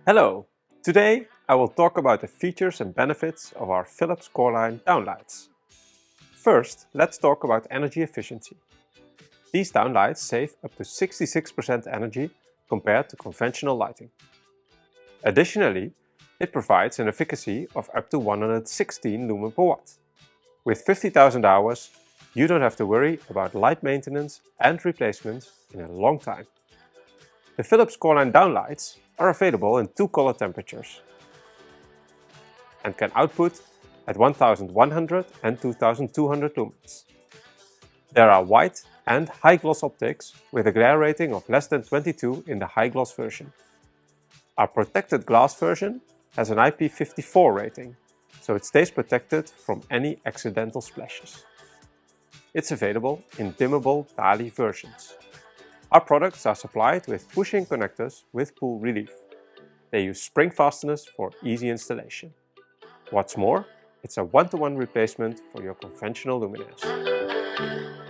Hello! Today I will talk about the features and benefits of our Philips CoreLine Downlights. First, let's talk about energy efficiency. These downlights save up to 66% energy compared to conventional lighting. Additionally, it provides an efficacy of up to 116 lumen per watt. With 50,000 hours, you don't have to worry about light maintenance and replacement in a long time. The Philips CoreLine Downlights are available in two color temperatures and can output at 1100 and 2200 lumens. There are white and high gloss optics with a glare rating of less than 22 in the high gloss version. Our protected glass version has an IP54 rating, so it stays protected from any accidental splashes. It's available in dimmable DALI versions. Our products are supplied with push-in connectors with pull relief. They use spring fasteners for easy installation. What's more, it's a one-to-one replacement for your conventional luminaires.